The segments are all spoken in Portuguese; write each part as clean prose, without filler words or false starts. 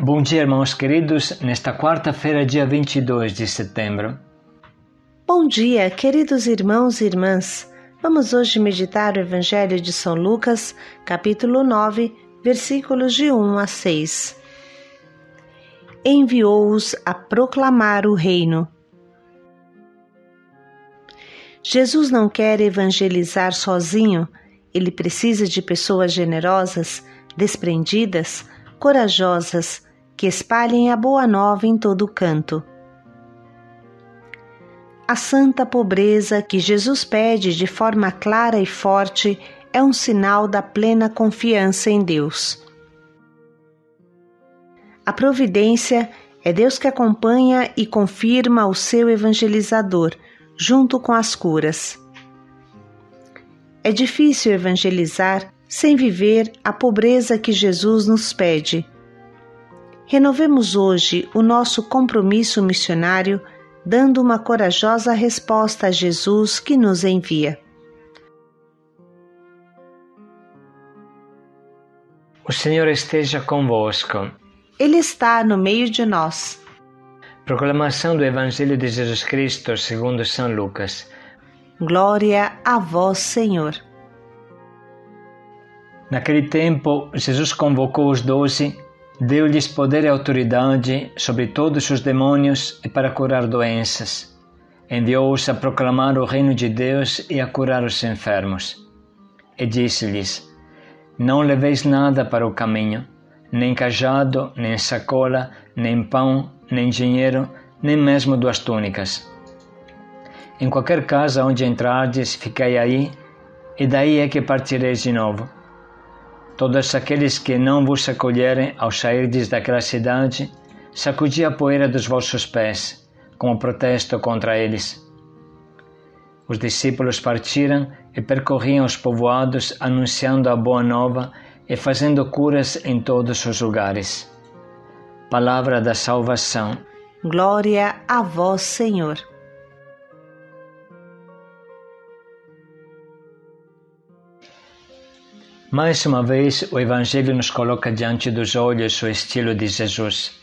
Bom dia, irmãos queridos, nesta quarta-feira, dia 22 de setembro. Bom dia, queridos irmãos e irmãs. Vamos hoje meditar o Evangelho de São Lucas, capítulo 9, versículos de 1 a 6. Enviou-os a proclamar o reino. Jesus não quer evangelizar sozinho, ele precisa de pessoas generosas, desprendidas, corajosas, que espalhem a boa nova em todo canto. A santa pobreza que Jesus pede de forma clara e forte é um sinal da plena confiança em Deus. A providência é Deus que acompanha e confirma o seu evangelizador, junto com as curas. É difícil evangelizar sem viver a pobreza que Jesus nos pede. Renovemos hoje o nosso compromisso missionário, dando uma corajosa resposta a Jesus que nos envia. O Senhor esteja convosco. Ele está no meio de nós. Proclamação do Evangelho de Jesus Cristo segundo São Lucas. Glória a vós, Senhor. Naquele tempo, Jesus convocou os 12, deu-lhes poder e autoridade sobre todos os demônios e para curar doenças. Enviou-os a proclamar o reino de Deus e a curar os enfermos. E disse-lhes: Não leveis nada para o caminho, nem cajado, nem sacola, nem pão, nem dinheiro, nem mesmo 2 túnicas. Em qualquer casa onde entrardes, ficai aí, e daí é que partireis de novo. Todos aqueles que não vos acolherem ao sairdes daquela cidade, sacudi a poeira dos vossos pés, como protesto contra eles. Os discípulos partiram e percorriam os povoados, anunciando a boa nova e fazendo curas em todos os lugares. Palavra da salvação. Glória a vós, Senhor. Mais uma vez, o Evangelho nos coloca diante dos olhos o estilo de Jesus.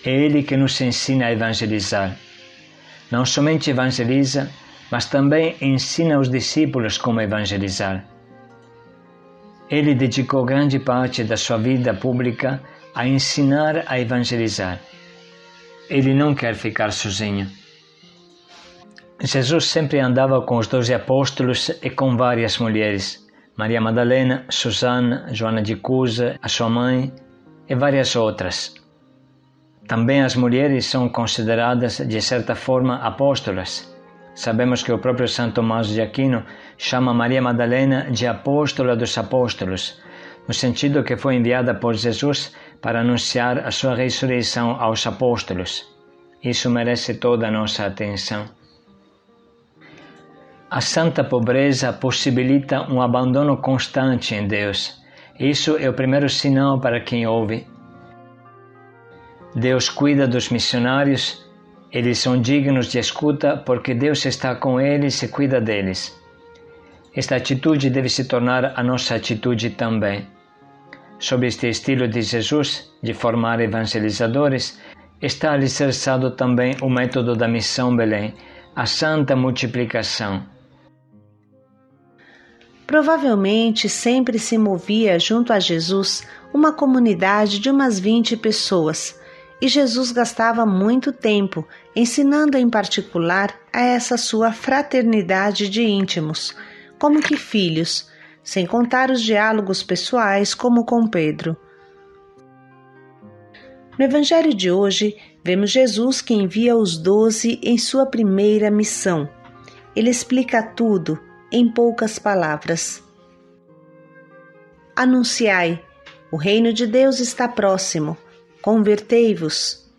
É Ele que nos ensina a evangelizar. Não somente evangeliza, mas também ensina os discípulos como evangelizar. Ele dedicou grande parte da sua vida pública a ensinar a evangelizar. Ele não quer ficar sozinho. Jesus sempre andava com os 12 apóstolos e com várias mulheres. Maria Madalena, Susana, Joana de Cusa, a sua mãe e várias outras. Também as mulheres são consideradas, de certa forma, apóstolas. Sabemos que o próprio São Tomás de Aquino chama Maria Madalena de apóstola dos apóstolos, no sentido que foi enviada por Jesus para anunciar a sua ressurreição aos apóstolos. Isso merece toda a nossa atenção. A santa pobreza possibilita um abandono constante em Deus. Isso é o primeiro sinal para quem ouve. Deus cuida dos missionários, eles são dignos de escuta porque Deus está com eles e cuida deles. Esta atitude deve se tornar a nossa atitude também. Sob este estilo de Jesus, de formar evangelizadores, está alicerçado também o método da Missão Belém, a santa multiplicação. Provavelmente sempre se movia junto a Jesus uma comunidade de umas 20 pessoas, e Jesus gastava muito tempo ensinando em particular a essa sua fraternidade de íntimos, como que filhos, sem contar os diálogos pessoais como com Pedro. No Evangelho de hoje, vemos Jesus que envia os 12 em sua primeira missão. Ele explica tudo em poucas palavras. Anunciai, o reino de Deus está próximo, convertei-vos.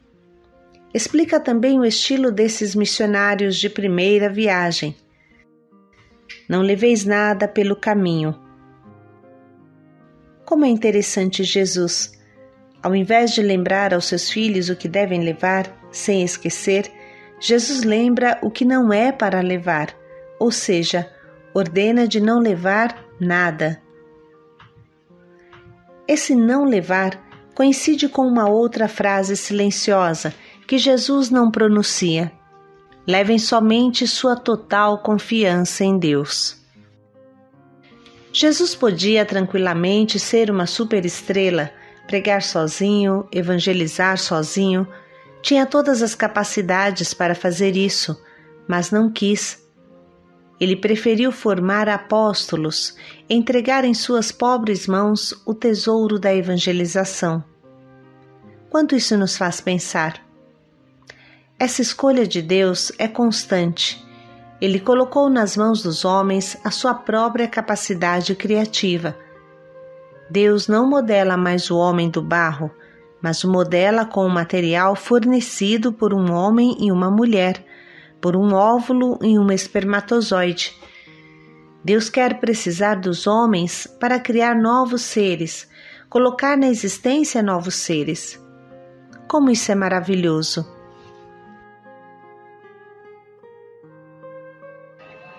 Explica também o estilo desses missionários de primeira viagem. Não leveis nada pelo caminho. Como é interessante Jesus. Ao invés de lembrar aos seus filhos o que devem levar, sem esquecer, Jesus lembra o que não é para levar, ou seja, ordena de não levar nada. Esse não levar coincide com uma outra frase silenciosa que Jesus não pronuncia: levem somente sua total confiança em Deus. Jesus podia tranquilamente ser uma superestrela, pregar sozinho, evangelizar sozinho, tinha todas as capacidades para fazer isso, mas não quis. Ele preferiu formar apóstolos, entregar em suas pobres mãos o tesouro da evangelização. Quanto isso nos faz pensar? Essa escolha de Deus é constante. Ele colocou nas mãos dos homens a sua própria capacidade criativa. Deus não modela mais o homem do barro, mas o modela com o material fornecido por um homem e uma mulher, por um óvulo e um espermatozoide. Deus quer precisar dos homens para criar novos seres, colocar na existência novos seres. Como isso é maravilhoso!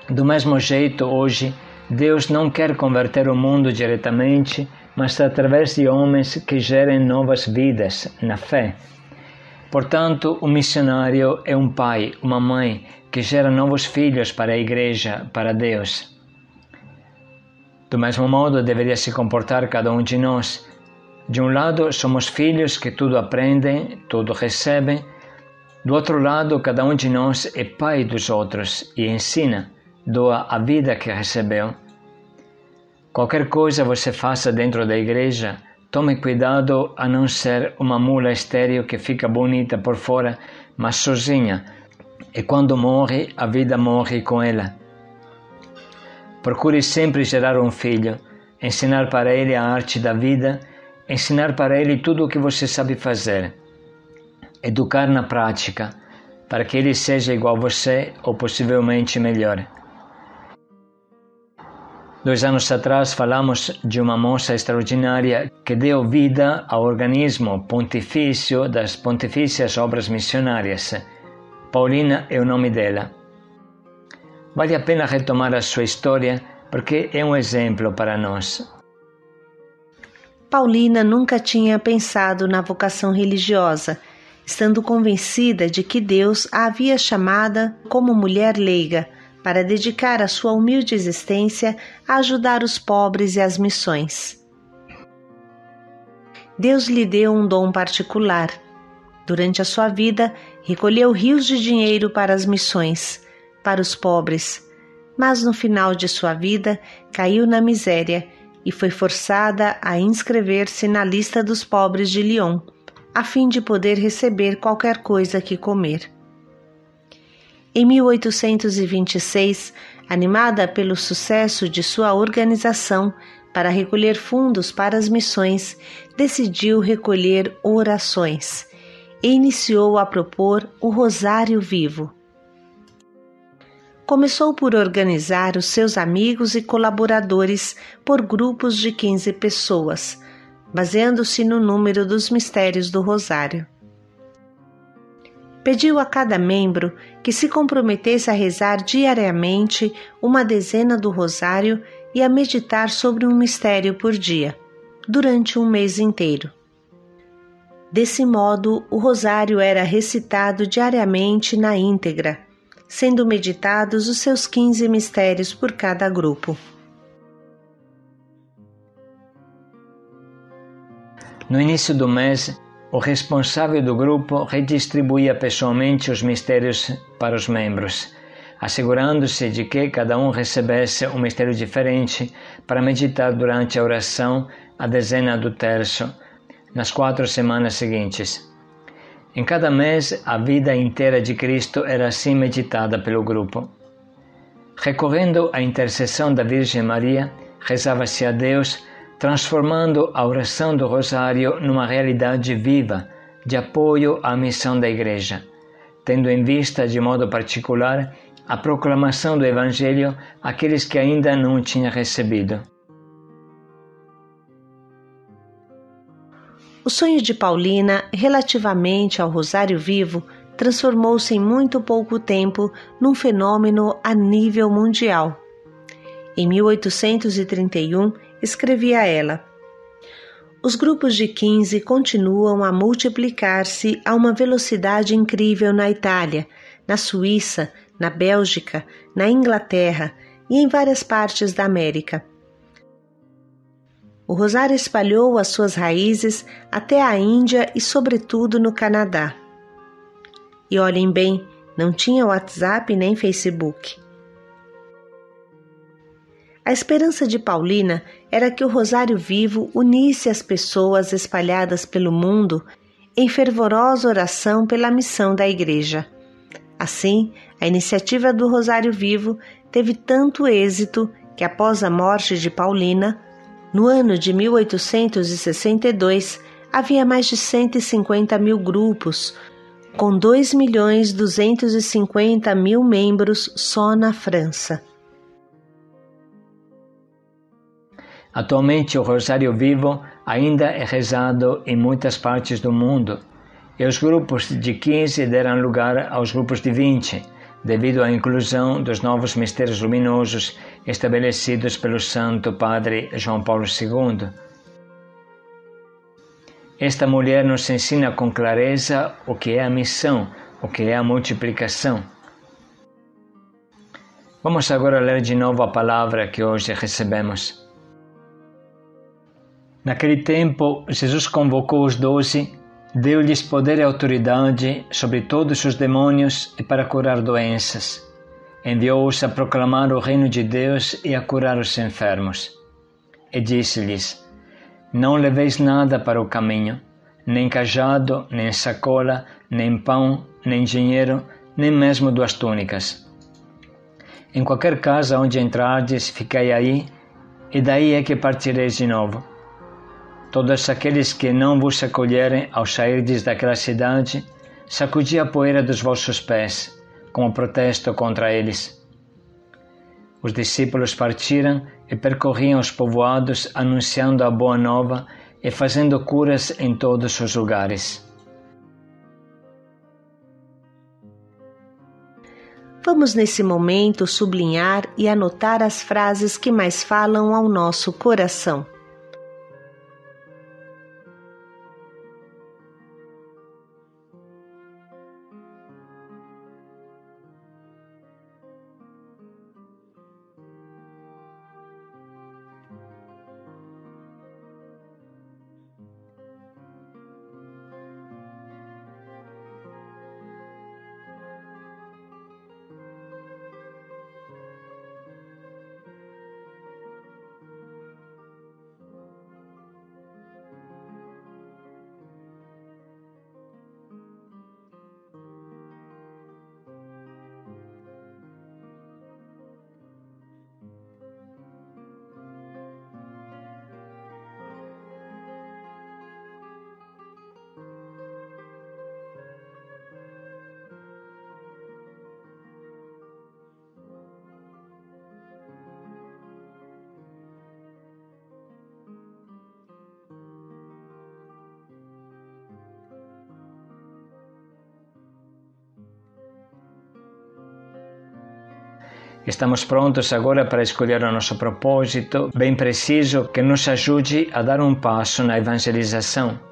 Do mesmo jeito, hoje, Deus não quer converter o mundo diretamente, mas através de homens que gerem novas vidas na fé. Portanto, o missionário é um pai, uma mãe, que gera novos filhos para a igreja, para Deus. Do mesmo modo, deveria se comportar cada um de nós. De um lado, somos filhos que tudo aprendem, tudo recebem. Do outro lado, cada um de nós é pai dos outros e ensina, doa a vida que recebeu. Qualquer coisa você faça dentro da igreja, tome cuidado a não ser uma mula estéril que fica bonita por fora, mas sozinha, e quando morre, a vida morre com ela. Procure sempre gerar um filho, ensinar para ele a arte da vida, ensinar para ele tudo o que você sabe fazer. Educar na prática, para que ele seja igual a você ou possivelmente melhor. 2 anos atrás falamos de uma moça extraordinária que deu vida ao organismo pontifício das Pontifícias Obras Missionárias. Paulina é o nome dela. Vale a pena retomar a sua história porque é um exemplo para nós. Paulina nunca tinha pensado na vocação religiosa, estando convencida de que Deus a havia chamada como mulher leiga, para dedicar a sua humilde existência a ajudar os pobres e as missões. Deus lhe deu um dom particular. Durante a sua vida, recolheu rios de dinheiro para as missões, para os pobres, mas no final de sua vida caiu na miséria e foi forçada a inscrever-se na lista dos pobres de Lyon, a fim de poder receber qualquer coisa que comer. Em 1826, animada pelo sucesso de sua organização para recolher fundos para as missões, decidiu recolher orações e iniciou a propor o Rosário Vivo. Começou por organizar os seus amigos e colaboradores por grupos de 15 pessoas, baseando-se no número dos mistérios do Rosário. Pediu a cada membro que se comprometesse a rezar diariamente uma dezena do Rosário e a meditar sobre um mistério por dia, durante um mês inteiro. Desse modo, o Rosário era recitado diariamente na íntegra, sendo meditados os seus 15 mistérios por cada grupo. No início do mês, o responsável do grupo redistribuía pessoalmente os mistérios para os membros, assegurando-se de que cada um recebesse um mistério diferente para meditar durante a oração a dezena do terço, nas 4 semanas seguintes. Em cada mês, a vida inteira de Cristo era assim meditada pelo grupo. Recorrendo à intercessão da Virgem Maria, rezava-se a Deus, transformando a oração do Rosário numa realidade viva de apoio à missão da Igreja, tendo em vista de modo particular a proclamação do Evangelho àqueles que ainda não o tinham recebido. O sonho de Paulina relativamente ao Rosário Vivo transformou-se em muito pouco tempo num fenômeno a nível mundial. Em 1831, escrevia ela: Os grupos de 15 continuam a multiplicar-se a uma velocidade incrível na Itália, na Suíça, na Bélgica, na Inglaterra e em várias partes da América. O rosário espalhou as suas raízes até a Índia e, sobretudo, no Canadá. E olhem bem, não tinha WhatsApp nem Facebook. A esperança de Paulina era que o Rosário Vivo unisse as pessoas espalhadas pelo mundo em fervorosa oração pela missão da Igreja. Assim, a iniciativa do Rosário Vivo teve tanto êxito que, após a morte de Paulina, no ano de 1862, havia mais de 150 mil grupos, com 2.250.000 membros só na França. Atualmente, o Rosário Vivo ainda é rezado em muitas partes do mundo, e os grupos de 15 deram lugar aos grupos de 20, devido à inclusão dos novos mistérios luminosos estabelecidos pelo Santo Padre João Paulo II. Esta mulher nos ensina com clareza o que é a missão, o que é a multiplicação. Vamos agora ler de novo a palavra que hoje recebemos. Naquele tempo, Jesus convocou os 12, deu-lhes poder e autoridade sobre todos os demônios e para curar doenças. Enviou-os a proclamar o reino de Deus e a curar os enfermos. E disse-lhes: Não leveis nada para o caminho, nem cajado, nem sacola, nem pão, nem dinheiro, nem mesmo 2 túnicas. Em qualquer casa onde entrardes, ficai aí, e daí é que partireis de novo. Todos aqueles que não vos acolherem ao sairdes daquela cidade, sacudi a poeira dos vossos pés, como protesto contra eles. Os discípulos partiram e percorriam os povoados, anunciando a boa nova e fazendo curas em todos os lugares. Vamos nesse momento sublinhar e anotar as frases que mais falam ao nosso coração. Estamos prontos agora para escolher o nosso propósito, bem preciso, que nos ajude a dar um passo na evangelização.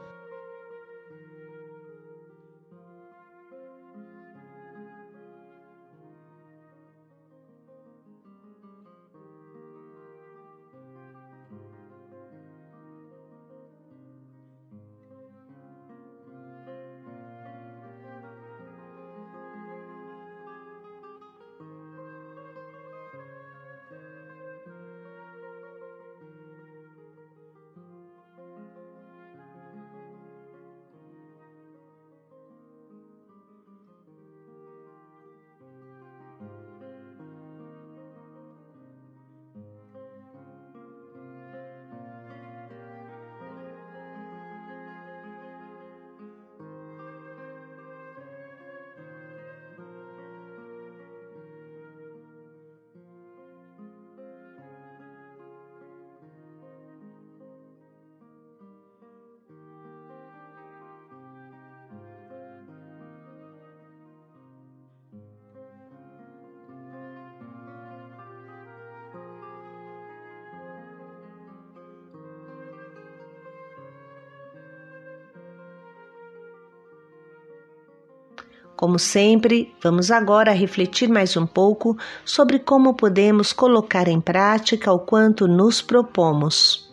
Como sempre, vamos agora refletir mais um pouco sobre como podemos colocar em prática o quanto nos propomos.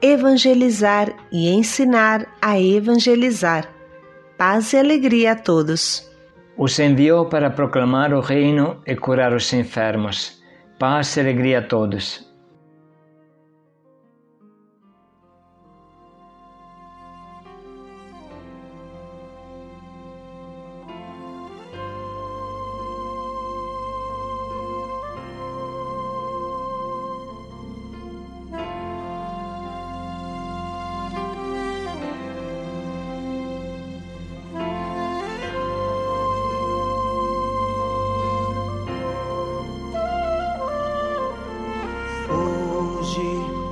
Evangelizar e ensinar a evangelizar. Paz e alegria a todos. Os enviou para proclamar o reino e curar os enfermos. Paz e alegria a todos.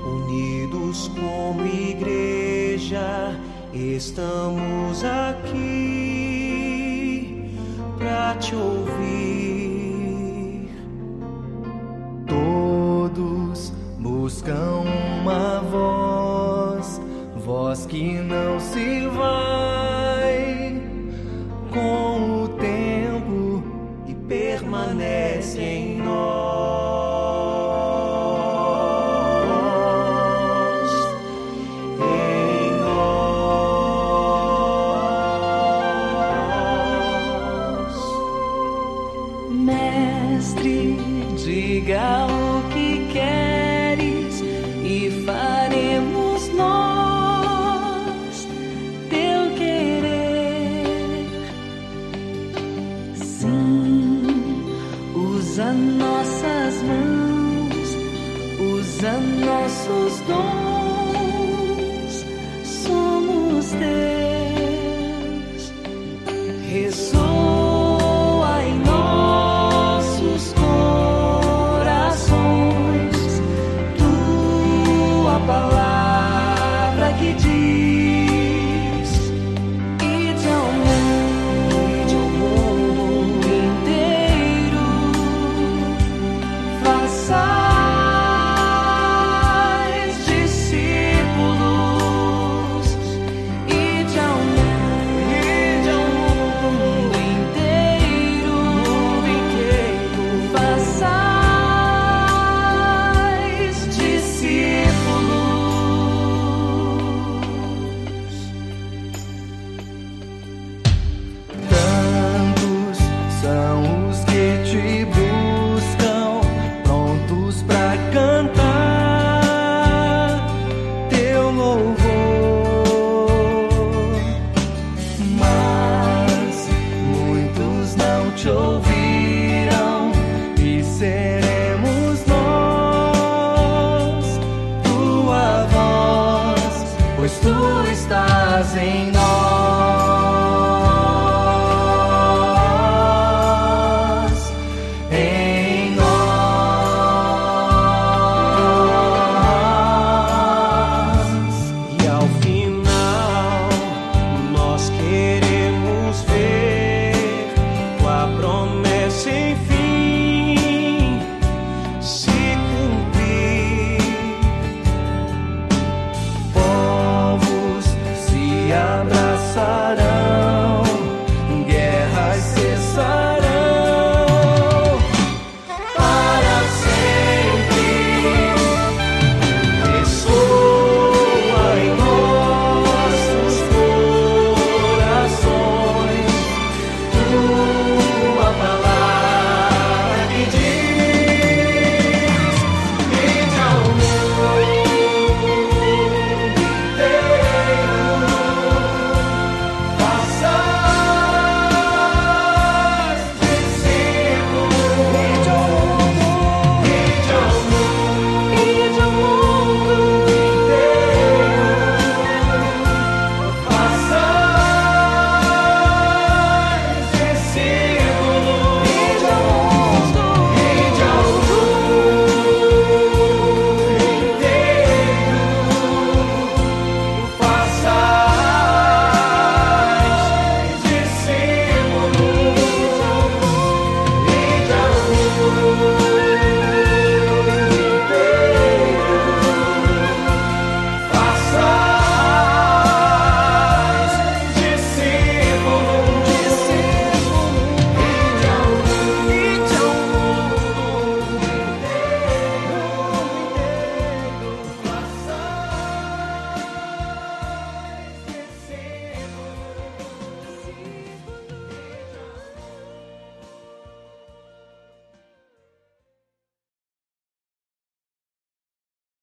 Unidos como igreja, estamos aqui para te ouvir. Todos buscam uma voz, voz que não se vai com o tempo e permanece em nós. Diga o que queres e faremos nós teu querer. Sim, usa nossas mãos, usa nossos dons, somos teus. Ressoa em nossos palavra que diz: ide ao mundo inteiro, façais discípulos, ide ao mundo inteiro, façais discípulos. São os que te buscam, prontos para cantar teu louvor. Mas muitos não te ouviram e seremos nós tua voz, pois tu estás em nós.